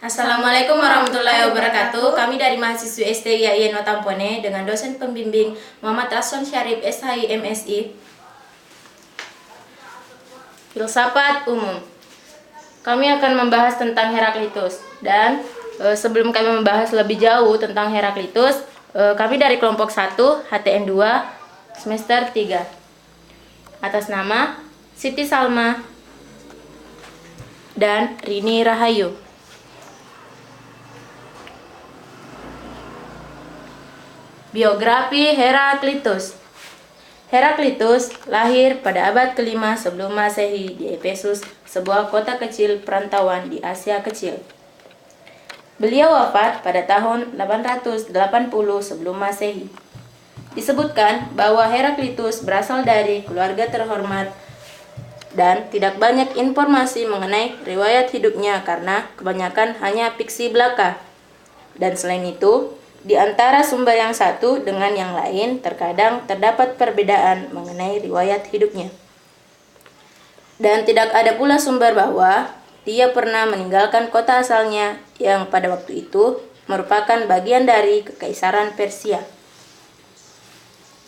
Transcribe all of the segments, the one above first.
Assalamualaikum warahmatullahi wabarakatuh. Kami dari mahasiswa STI IAIN Watampone dengan dosen pembimbing Muhammad Rasson Syarif SHI MSI Filsafat Umum. Kami akan membahas tentang Heraklitus dan sebelum kami membahas lebih jauh tentang Heraklitus, kami dari kelompok 1 HTN 2 semester 3 atas nama Siti Salma dan Rini Rahayu. Biografi Heraklitus. Heraklitus lahir pada abad ke-5 sebelum Masehi di Efesus, sebuah kota kecil perantauan di Asia Kecil. Beliau wafat pada tahun 880 sebelum Masehi. Disebutkan bahwa Heraklitus berasal dari keluarga terhormat dan tidak banyak informasi mengenai riwayat hidupnya karena kebanyakan hanya fiksi belaka. Dan selain itu, di antara sumber yang satu dengan yang lain terkadang terdapat perbedaan mengenai riwayat hidupnya. Dan tidak ada pula sumber bahwa dia pernah meninggalkan kota asalnya yang pada waktu itu merupakan bagian dari Kekaisaran Persia.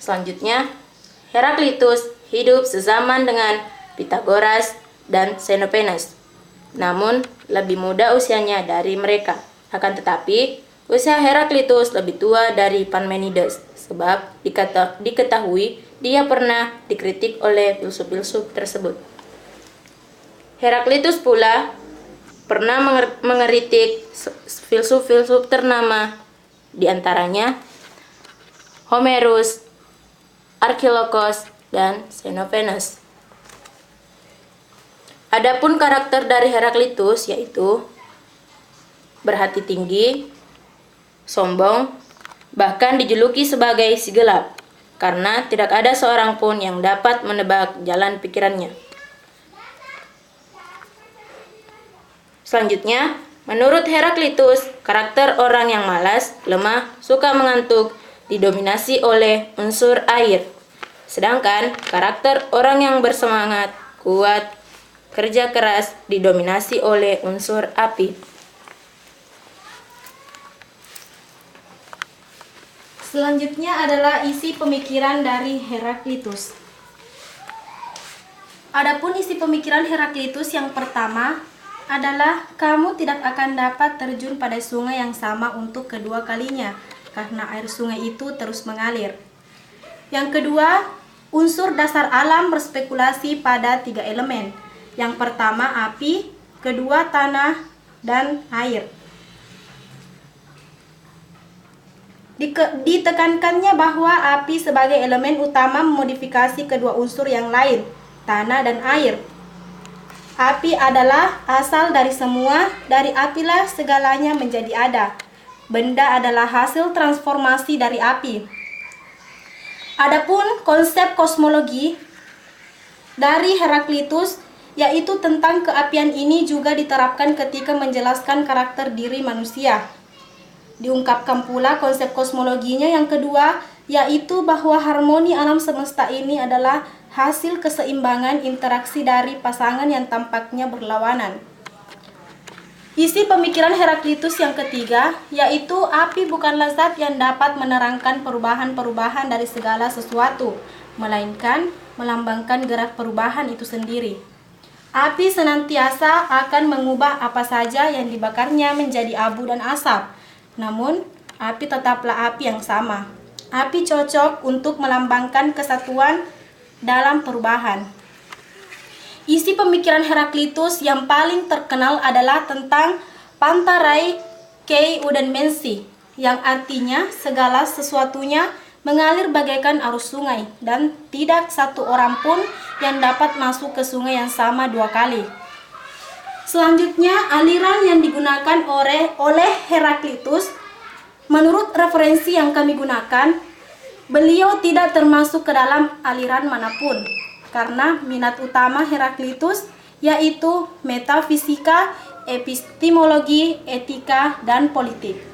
Selanjutnya, Heraklitus hidup sezaman dengan Pythagoras dan Xenophanes, namun lebih muda usianya dari mereka. Akan tetapi, usia Heraklitus lebih tua dari Parmenides, sebab diketahui dia pernah dikritik oleh filsuf-filsuf tersebut. Heraklitus pula pernah mengeritik filsuf-filsuf ternama, di antaranya Homerus, Archilochus, dan Xenophanes. Adapun karakter dari Heraklitus yaitu berhati tinggi, sombong, bahkan dijuluki sebagai si gelap, karena tidak ada seorang pun yang dapat menebak jalan pikirannya. Selanjutnya, menurut Heraklitus, karakter orang yang malas, lemah, suka mengantuk, didominasi oleh unsur air. Sedangkan karakter orang yang bersemangat, kuat, kerja keras, didominasi oleh unsur api. Selanjutnya adalah isi pemikiran dari Heraklitus. Adapun isi pemikiran Heraklitus yang pertama adalah kamu tidak akan dapat terjun pada sungai yang sama untuk kedua kalinya karena air sungai itu terus mengalir. Yang kedua, unsur dasar alam berspekulasi pada 3 elemen. Yang pertama api, kedua tanah, dan air. Ditekankannya bahwa api sebagai elemen utama memodifikasi kedua unsur yang lain, tanah dan air. Api adalah asal dari semua, dari apilah segalanya menjadi ada. Benda adalah hasil transformasi dari api. Adapun konsep kosmologi dari Heraklitus, yaitu tentang keapian ini juga diterapkan ketika menjelaskan karakter diri manusia. Diungkapkan pula konsep kosmologinya yang kedua, yaitu bahwa harmoni alam semesta ini adalah hasil keseimbangan interaksi dari pasangan yang tampaknya berlawanan. Isi pemikiran Heraklitus yang ketiga, yaitu api bukanlah zat yang dapat menerangkan perubahan-perubahan dari segala sesuatu, melainkan melambangkan gerak perubahan itu sendiri. Api senantiasa akan mengubah apa saja yang dibakarnya menjadi abu dan asap. Namun, api tetaplah api yang sama. Api cocok untuk melambangkan kesatuan dalam perubahan. Isi pemikiran Heraklitus yang paling terkenal adalah tentang Pantarai Kei Udenmensi, yang artinya segala sesuatunya mengalir bagaikan arus sungai dan tidak satu orang pun yang dapat masuk ke sungai yang sama 2 kali. Selanjutnya, aliran yang digunakan oleh Heraklitus, menurut referensi yang kami gunakan, beliau tidak termasuk ke dalam aliran manapun, karena minat utama Heraklitus yaitu metafisika, epistemologi, etika, dan politik.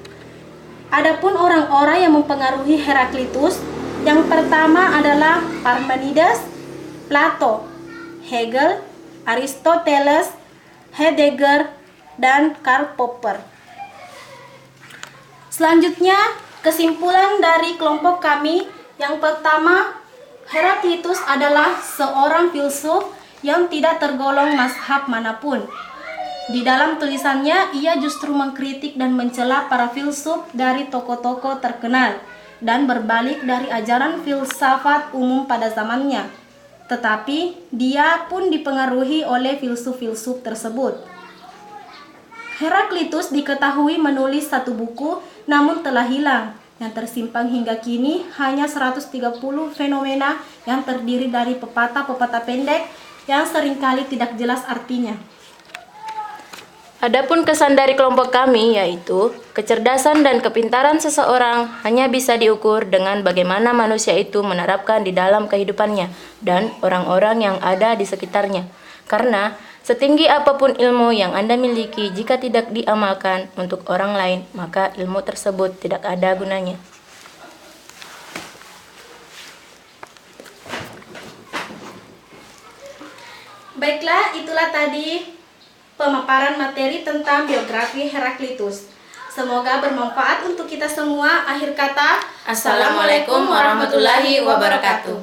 Adapun orang-orang yang mempengaruhi Heraklitus, yang pertama adalah Parmenides, Plato, Hegel, Aristoteles, Heidegger, dan Karl Popper. Selanjutnya, kesimpulan dari kelompok kami yang pertama, Heraklitus adalah seorang filsuf yang tidak tergolong mazhab manapun. Di dalam tulisannya, ia justru mengkritik dan mencela para filsuf dari tokoh-tokoh terkenal dan berbalik dari ajaran filsafat umum pada zamannya. Tetapi, dia pun dipengaruhi oleh filsuf-filsuf tersebut. Heraklitus diketahui menulis satu buku, namun telah hilang. Yang tersimpan hingga kini hanya 130 fenomena yang terdiri dari pepatah-pepatah pendek yang seringkali tidak jelas artinya. Adapun kesan dari kelompok kami yaitu kecerdasan dan kepintaran seseorang hanya bisa diukur dengan bagaimana manusia itu menerapkan di dalam kehidupannya dan orang-orang yang ada di sekitarnya. Karena setinggi apapun ilmu yang Anda miliki, jika tidak diamalkan untuk orang lain, maka ilmu tersebut tidak ada gunanya. Baiklah, itulah tadi pemaparan materi tentang biografi Heraklitus. Semoga bermanfaat untuk kita semua. Akhir kata, Assalamualaikum warahmatullahi wabarakatuh.